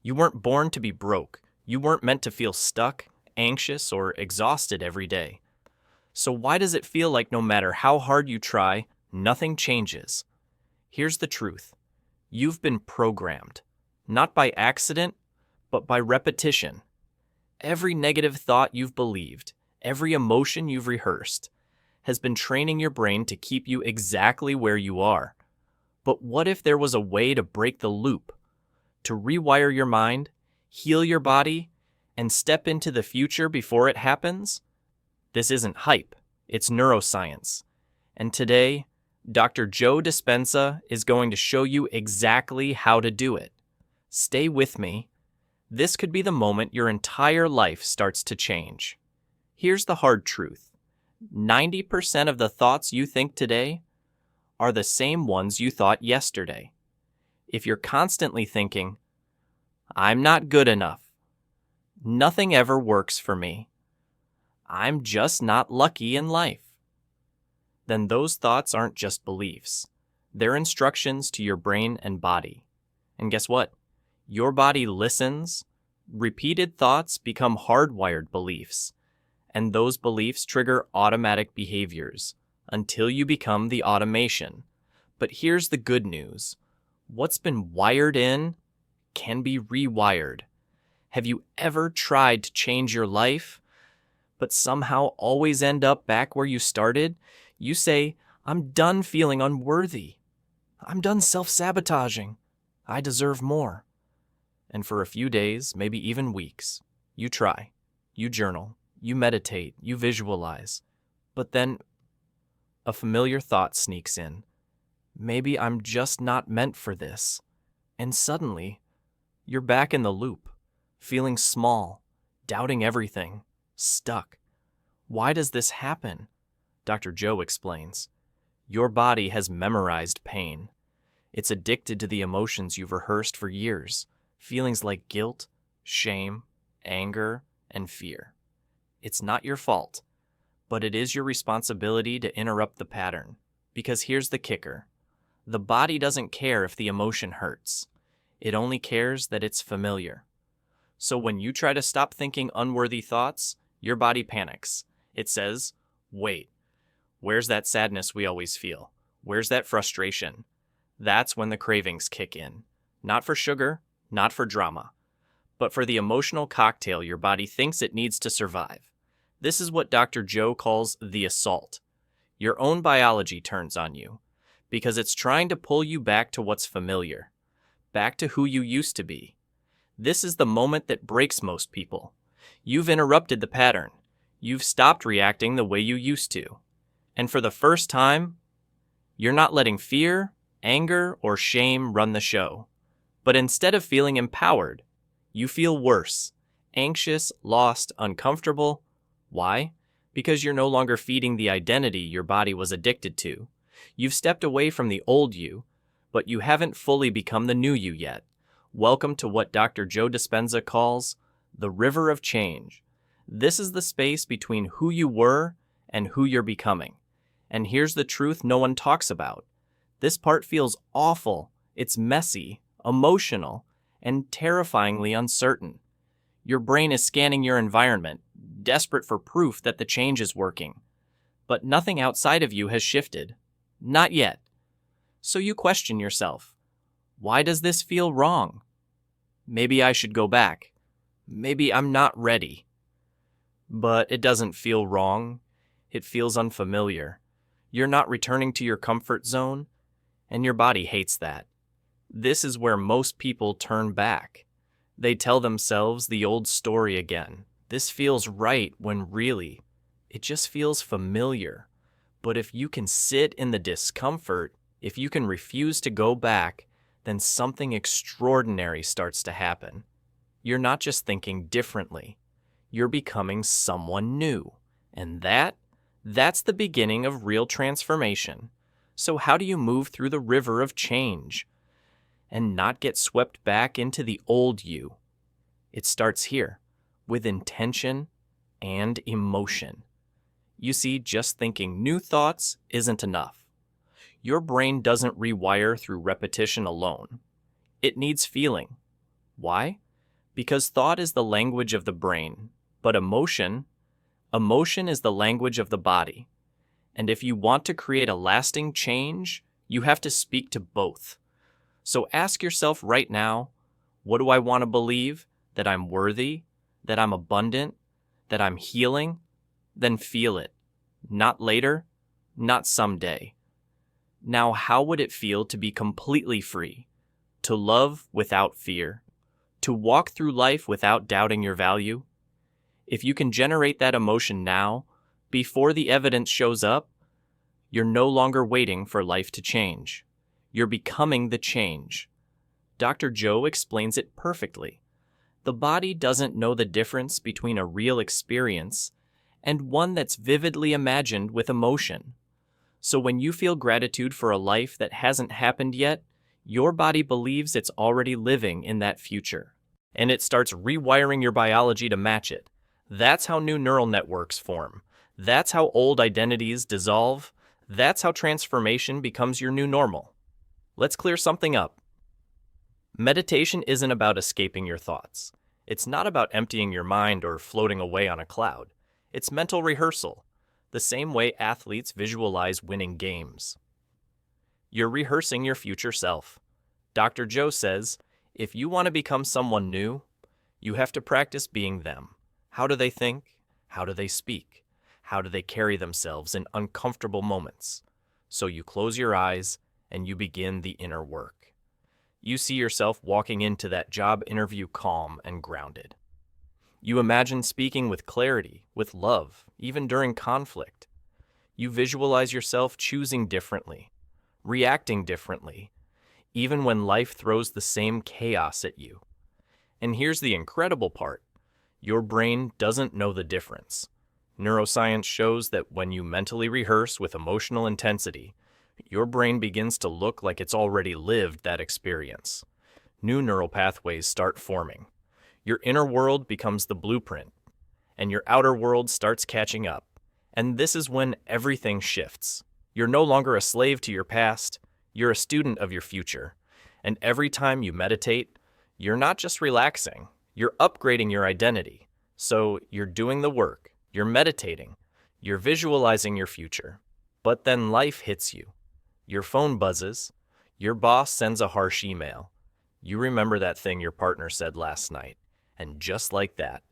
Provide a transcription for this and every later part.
You weren't born to be broke. You weren't meant to feel stuck, anxious, or exhausted every day. So why does it feel like no matter how hard you try, nothing changes? Here's the truth. You've been programmed, not by accident, but by repetition. Every negative thought you've believed, every emotion you've rehearsed, has been training your brain to keep you exactly where you are. But what if there was a way to break the loop, to rewire your mind, heal your body, and step into the future before it happens? This isn't hype, it's neuroscience. And today, Dr. Joe Dispenza is going to show you exactly how to do it. Stay with me. This could be the moment your entire life starts to change. Here's the hard truth. 90% of the thoughts you think today are the same ones you thought yesterday. If you're constantly thinking, I'm not good enough, nothing ever works for me, I'm just not lucky in life, then those thoughts aren't just beliefs. They're instructions to your brain and body. And guess what? Your body listens. Repeated thoughts become hardwired beliefs. And those beliefs trigger automatic behaviors until you become the automation. But here's the good news. What's been wired in can be rewired. Have you ever tried to change your life, but somehow always end up back where you started? You say, I'm done feeling unworthy. I'm done self-sabotaging. I deserve more. And for a few days, maybe even weeks, you try, you journal, you meditate, you visualize, but then a familiar thought sneaks in. Maybe I'm just not meant for this. And suddenly, you're back in the loop, feeling small, doubting everything, stuck. Why does this happen? Dr. Joe explains. Your body has memorized pain. It's addicted to the emotions you've rehearsed for years, feelings like guilt, shame, anger, and fear. It's not your fault, but it is your responsibility to interrupt the pattern. Because here's the kicker. The body doesn't care if the emotion hurts. It only cares that it's familiar. So when you try to stop thinking unworthy thoughts, your body panics. It says, wait, where's that sadness we always feel? Where's that frustration? That's when the cravings kick in. Not for sugar, not for drama, but for the emotional cocktail your body thinks it needs to survive. This is what Dr. Joe calls the assault. Your own biology turns on you because it's trying to pull you back to what's familiar, back to who you used to be. This is the moment that breaks most people. You've interrupted the pattern. You've stopped reacting the way you used to. And for the first time, you're not letting fear, anger, or shame run the show. But instead of feeling empowered, you feel worse, anxious, lost, uncomfortable. Why? Because you're no longer feeding the identity your body was addicted to. You've stepped away from the old you, but you haven't fully become the new you yet. Welcome to what Dr. Joe Dispenza calls the river of change. This is the space between who you were and who you're becoming. And here's the truth no one talks about. This part feels awful. It's messy, emotional, and terrifyingly uncertain. Your brain is scanning your environment, desperate for proof that the change is working. But nothing outside of you has shifted. Not yet. So you question yourself. Why does this feel wrong? Maybe I should go back. Maybe I'm not ready. But it doesn't feel wrong. It feels unfamiliar. You're not returning to your comfort zone, and your body hates that. This is where most people turn back. They tell themselves the old story again. This feels right when really, it just feels familiar. But if you can sit in the discomfort, if you can refuse to go back, then something extraordinary starts to happen. You're not just thinking differently. You're becoming someone new. And that's the beginning of real transformation. So how do you move through the river of change and not get swept back into the old you? It starts here, with intention and emotion. You see, just thinking new thoughts isn't enough. Your brain doesn't rewire through repetition alone. It needs feeling. Why? Because thought is the language of the brain, but emotion is the language of the body. And if you want to create a lasting change, you have to speak to both. So ask yourself right now, what do I want to believe? That I'm worthy, that I'm abundant, that I'm healing? Then feel it. Not later, not someday. Now, how would it feel to be completely free? To love without fear? To walk through life without doubting your value? If you can generate that emotion now, before the evidence shows up, you're no longer waiting for life to change. You're becoming the change. Dr. Joe explains it perfectly. The body doesn't know the difference between a real experience and one that's vividly imagined with emotion. So when you feel gratitude for a life that hasn't happened yet, your body believes it's already living in that future. And it starts rewiring your biology to match it. That's how new neural networks form. That's how old identities dissolve. That's how transformation becomes your new normal. Let's clear something up. Meditation isn't about escaping your thoughts. It's not about emptying your mind or floating away on a cloud. It's mental rehearsal, the same way athletes visualize winning games. You're rehearsing your future self. Dr. Joe says, if you want to become someone new, you have to practice being them. How do they think? How do they speak? How do they carry themselves in uncomfortable moments? So you close your eyes and you begin the inner work. You see yourself walking into that job interview calm and grounded. You imagine speaking with clarity, with love, even during conflict. You visualize yourself choosing differently, reacting differently, even when life throws the same chaos at you. And here's the incredible part. Your brain doesn't know the difference. Neuroscience shows that when you mentally rehearse with emotional intensity, your brain begins to look like it's already lived that experience. New neural pathways start forming. Your inner world becomes the blueprint, and your outer world starts catching up. And this is when everything shifts. You're no longer a slave to your past, you're a student of your future. And every time you meditate, you're not just relaxing, you're upgrading your identity. So you're doing the work, you're meditating, you're visualizing your future. But then life hits you. Your phone buzzes, your boss sends a harsh email. You remember that thing your partner said last night, and just like that,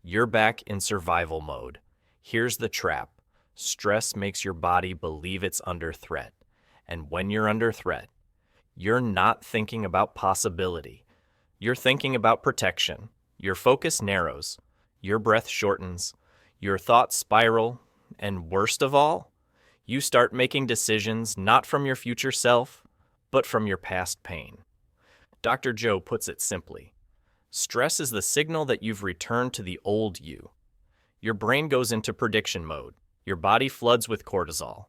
you're back in survival mode. Here's the trap. Stress makes your body believe it's under threat. And when you're under threat, you're not thinking about possibility. You're thinking about protection. Your focus narrows, your breath shortens, your thoughts spiral, and worst of all, you start making decisions not from your future self, but from your past pain. Dr. Joe puts it simply. Stress is the signal that you've returned to the old you. Your brain goes into prediction mode. Your body floods with cortisol.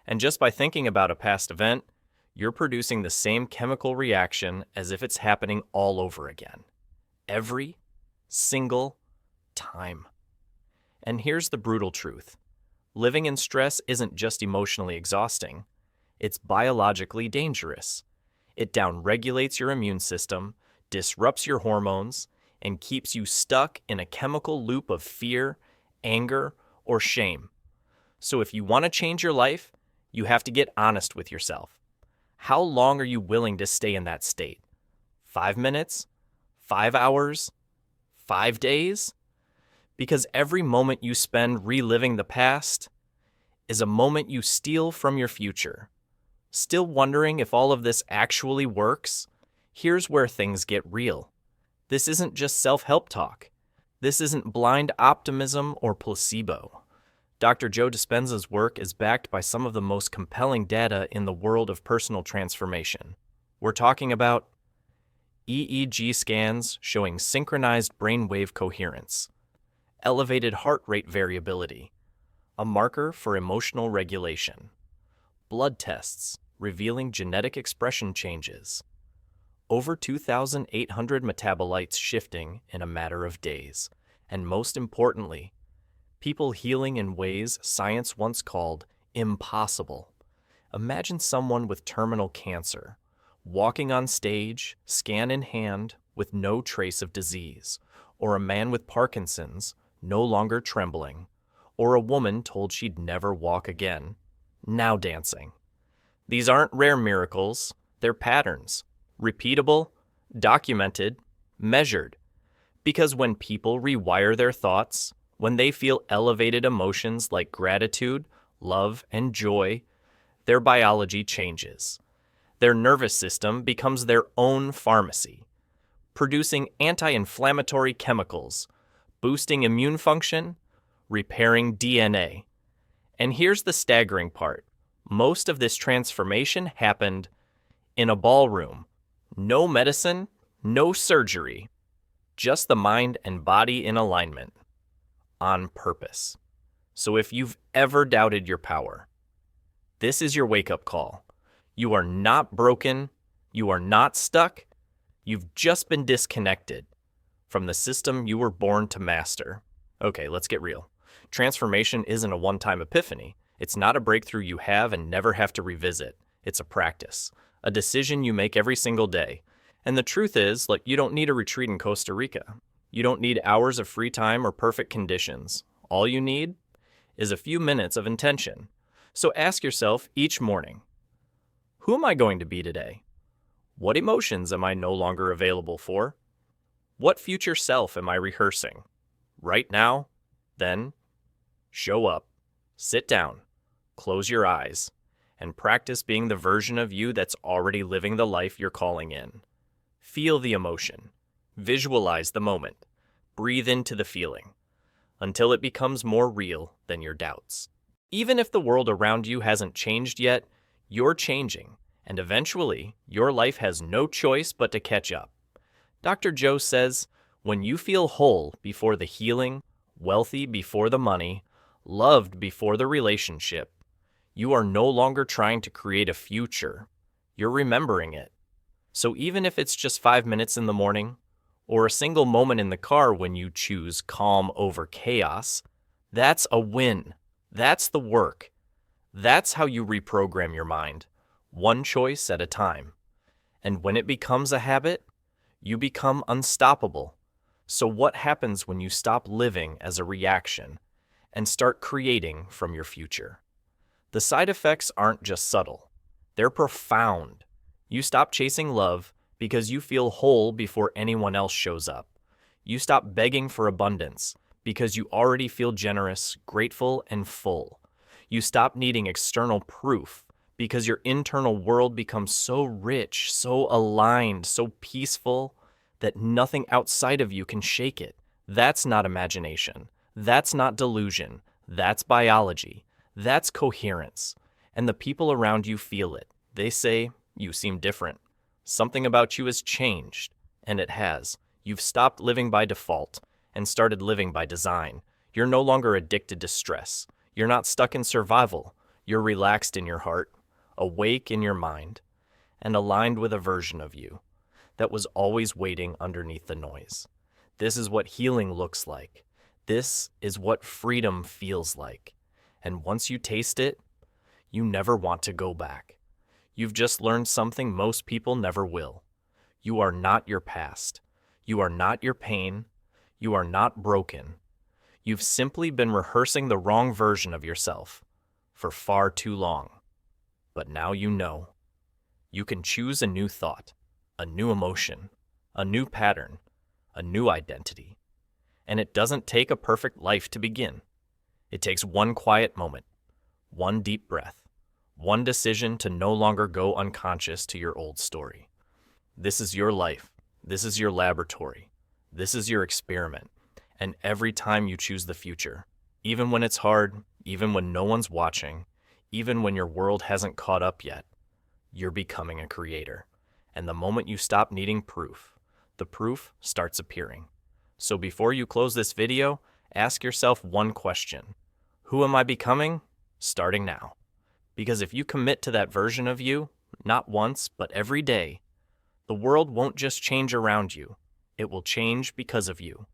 And just by thinking about a past event, you're producing the same chemical reaction as if it's happening all over again. Every single time. And here's the brutal truth. Living in stress isn't just emotionally exhausting, it's biologically dangerous. It downregulates your immune system, disrupts your hormones, and keeps you stuck in a chemical loop of fear, anger, or shame. So if you want to change your life, you have to get honest with yourself. How long are you willing to stay in that state? 5 minutes? 5 hours? 5 days? Because every moment you spend reliving the past is a moment you steal from your future. Still wondering if all of this actually works? Here's where things get real. This isn't just self-help talk. This isn't blind optimism or placebo. Dr. Joe Dispenza's work is backed by some of the most compelling data in the world of personal transformation. We're talking about EEG scans showing synchronized brainwave coherence, elevated heart rate variability, a marker for emotional regulation, blood tests revealing genetic expression changes, over 2,800 metabolites shifting in a matter of days, and most importantly, people healing in ways science once called impossible. Imagine someone with terminal cancer, walking on stage, scan in hand, with no trace of disease, or a man with Parkinson's no longer trembling, or a woman told she'd never walk again, now dancing. These aren't rare miracles, they're patterns, repeatable, documented, measured. Because when people rewire their thoughts, when they feel elevated emotions like gratitude, love, and joy, their biology changes. Their nervous system becomes their own pharmacy, producing anti-inflammatory chemicals, boosting immune function, repairing DNA. And here's the staggering part. Most of this transformation happened in a ballroom. No medicine, no surgery, just the mind and body in alignment, on purpose. So if you've ever doubted your power, this is your wake-up call. You are not broken, you are not stuck, you've just been disconnected from the system you were born to master. Okay, let's get real. Transformation isn't a one-time epiphany. It's not a breakthrough you have and never have to revisit. It's a practice, a decision you make every single day. And the truth is, you don't need a retreat in Costa Rica. You don't need hours of free time or perfect conditions. All you need is a few minutes of intention. So ask yourself each morning, who am I going to be today? What emotions am I no longer available for? What future self am I rehearsing? Right now, then, show up, sit down, close your eyes, and practice being the version of you that's already living the life you're calling in. Feel the emotion. Visualize the moment. Breathe into the feeling until it becomes more real than your doubts. Even if the world around you hasn't changed yet, you're changing, and eventually, your life has no choice but to catch up. Dr. Joe says, when you feel whole before the healing, wealthy before the money, loved before the relationship, you are no longer trying to create a future. You're remembering it. So even if it's just 5 minutes in the morning, or a single moment in the car when you choose calm over chaos, that's a win. That's the work. That's how you reprogram your mind, one choice at a time. And when it becomes a habit, you become unstoppable. So what happens when you stop living as a reaction and start creating from your future? The side effects aren't just subtle. They're profound. You stop chasing love because you feel whole before anyone else shows up. You stop begging for abundance because you already feel generous, grateful, and full. You stop needing external proof because your internal world becomes so rich, so aligned, so peaceful that nothing outside of you can shake it. That's not imagination. That's not delusion. That's biology. That's coherence. And the people around you feel it. They say, you seem different. Something about you has changed, and it has. You've stopped living by default and started living by design. You're no longer addicted to stress. You're not stuck in survival. You're relaxed in your heart, awake in your mind, and aligned with a version of you that was always waiting underneath the noise. This is what healing looks like. This is what freedom feels like. And once you taste it, you never want to go back. You've just learned something most people never will. You are not your past. You are not your pain. You are not broken. You've simply been rehearsing the wrong version of yourself for far too long. But now you know. You can choose a new thought, a new emotion, a new pattern, a new identity. And it doesn't take a perfect life to begin. It takes one quiet moment, one deep breath, one decision to no longer go unconscious to your old story. This is your life. This is your laboratory. This is your experiment. And every time you choose the future, even when it's hard, even when no one's watching, even when your world hasn't caught up yet, you're becoming a creator. And the moment you stop needing proof, the proof starts appearing. So before you close this video, ask yourself one question. Who am I becoming? Starting now. Because if you commit to that version of you, not once, but every day, the world won't just change around you. It will change because of you.